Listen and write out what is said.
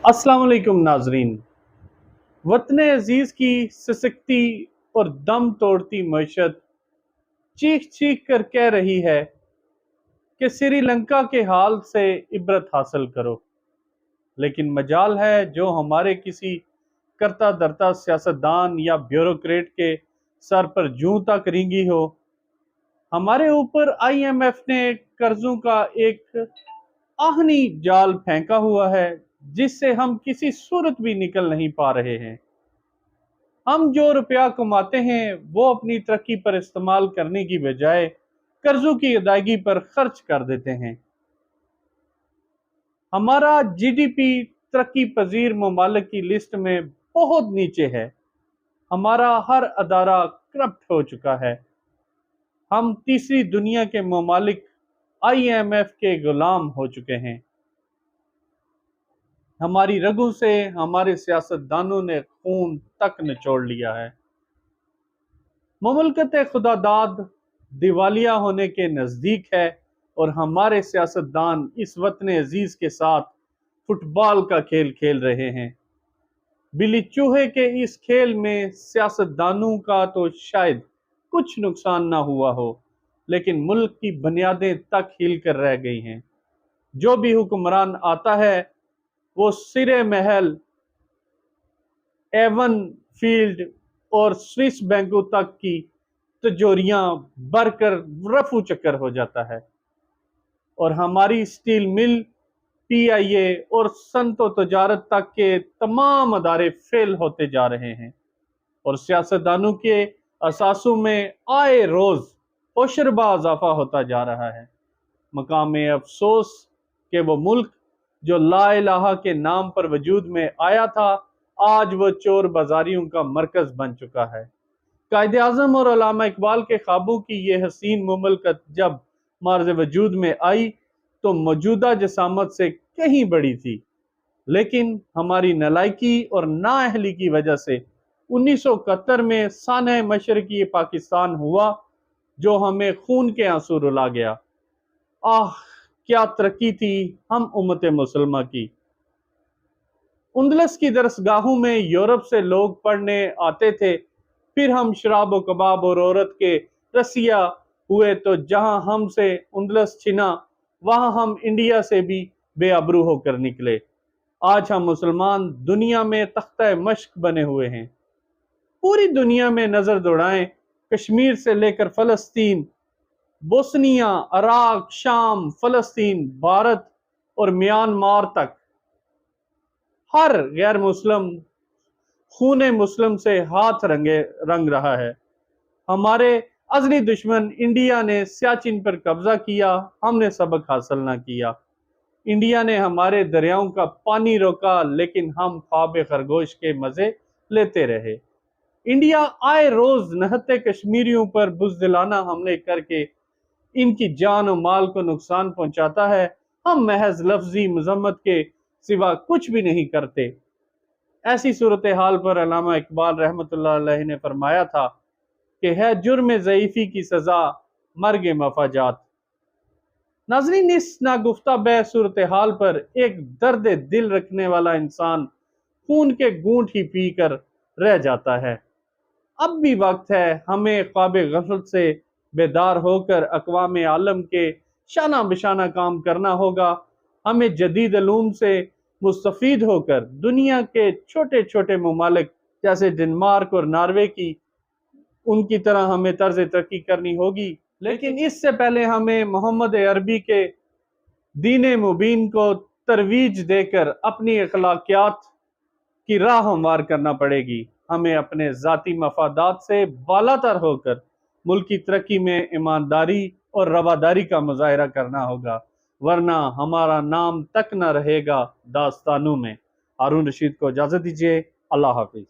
अस्सलाम वालेकुम नाजरीन। वतन अजीज की सशक्ति और दम तोड़ती मईशत चीख चीख कर कह रही है कि श्रीलंका के हाल से इबरत हासिल करो। लेकिन मजाल है जो हमारे किसी करता धरता सियासतदान या ब्यूरोक्रेट के सर पर जूं तक रिंगी हो। हमारे ऊपर IMF ने कर्जों का एक आहनी जाल फेंका हुआ है जिससे हम किसी सूरत भी निकल नहीं पा रहे हैं। हम जो रुपया कमाते हैं वो अपनी तरक्की पर इस्तेमाल करने की बजाय कर्जों की अदायगी पर खर्च कर देते हैं। हमारा GDP तरक्की पजीर ममालिक की लिस्ट में बहुत नीचे है। हमारा हर अदारा करप्ट हो चुका है। हम तीसरी दुनिया के ममालिक IMF के गुलाम हो चुके हैं। हमारी रगों से हमारे सियासतदानों ने खून तक निचोड़ लिया है। मुमलकत खुदादाद दिवालिया होने के नज़दीक है और हमारे सियासतदान इस वतन अजीज के साथ फुटबॉल का खेल खेल रहे हैं। बिल्ली चूहे के इस खेल में सियासतदानों का तो शायद कुछ नुकसान ना हुआ हो, लेकिन मुल्क की बुनियादें तक हिल कर रह गई हैं। जो भी हुक्मरान आता है वो सिरे महल, एवन फील्ड और स्विस बैंकों तक की तिजोरियां भरकर रफू चक्कर हो जाता है और हमारी स्टील मिल, PIA और सनत व तजारत तक के तमाम अदारे फेल होते जा रहे हैं और सियासतदानों के असासों में आए रोज ओशरबा इजाफा होता जा रहा है। मकाम अफसोस कि वो मुल्क जो ला इलाहा के नाम पर वजूद में आया था, आज वो चोर बाजारियों का मरकज बन चुका है। कायदे आज़म और अल्लामा इकबाल के ख्वाबों की ये हसीन मुमलकत जब मार्ज़ वजूद में आई तो मौजूदा जसामत से कहीं बड़ी थी, लेकिन हमारी नालायकी और नाअहली की वजह से 1971 में साने मशरकी पाकिस्तान हुआ जो हमें खून के आंसू रुला गया। आह, क्या तरक्की थी हम उम्मत मुसलमा की। उंदलस की दरसगाहों में यूरोप से लोग पढ़ने आते थे, फिर हम शराब व कबाब और औरत के रसिया हुए तो जहां हमसे उंदलस छिना वहां हम इंडिया से भी बेअबरू होकर निकले। आज हम मुसलमान दुनिया में तख्ता मश्क बने हुए हैं। पूरी दुनिया में नजर दौड़ाएं, कश्मीर से लेकर फलस्तीन, बोस्निया, इराक, शाम, फलस्तीन, भारत और म्यांमार तक हर गैर मुस्लिम खूने मुस्लिम से हाथ रंग रहा है। हमारे अजली दुश्मन इंडिया ने सियाचिन पर कब्जा किया, हमने सबक हासिल ना किया। इंडिया ने हमारे दरियाओं का पानी रोका, लेकिन हम ख्वाब खरगोश के मजे लेते रहे। इंडिया आए रोज नहते कश्मीरियों पर बुज़दिलाना हमले करके इनकी जान और माल को नुकसान पहुंचाता है। हम महज लफ्जी मजम्मत के सिवा कुछ भी नहीं करते। ऐसी सूरत हाल पर अल्लामा इकबाल रहमतुल्लाह अलैह ने फरमाया था कि है जुर्म ज़ईफ़ी की सजा मर्ग मफाजात। नाज़रीन, इस नागुफ्ता बह सूरत हाल पर एक दर्द दिल रखने वाला इंसान खून के घूंट ही पी कर रह जाता है। अब भी वक्त है हमें ख्वाब गफलत से बेदार होकर अक़वाम आलम के शाना बिशाना काम करना होगा। हमें जदीद अलूम से मुस्तफ़ीद होकर दुनिया के छोटे छोटे ममालिक जैसे डेनमार्क और नॉर्वे की उनकी तरह हमें तर्ज तरक्की करनी होगी। लेकिन इससे पहले हमें मोहम्मद अरबी के दीन मुबीन को तरवीज देकर अपनी अखलाकियात की राह हमवार करना पड़ेगी। हमें अपने ज़ाती मफादात से बालातर होकर मुल्क की तरक्की में ईमानदारी और रवादारी का मुजाहरा करना होगा, वरना हमारा नाम तक न रहेगा दास्तानों में। हारून रशीद को इजाज़त दीजिए। अल्लाह हाफिज़।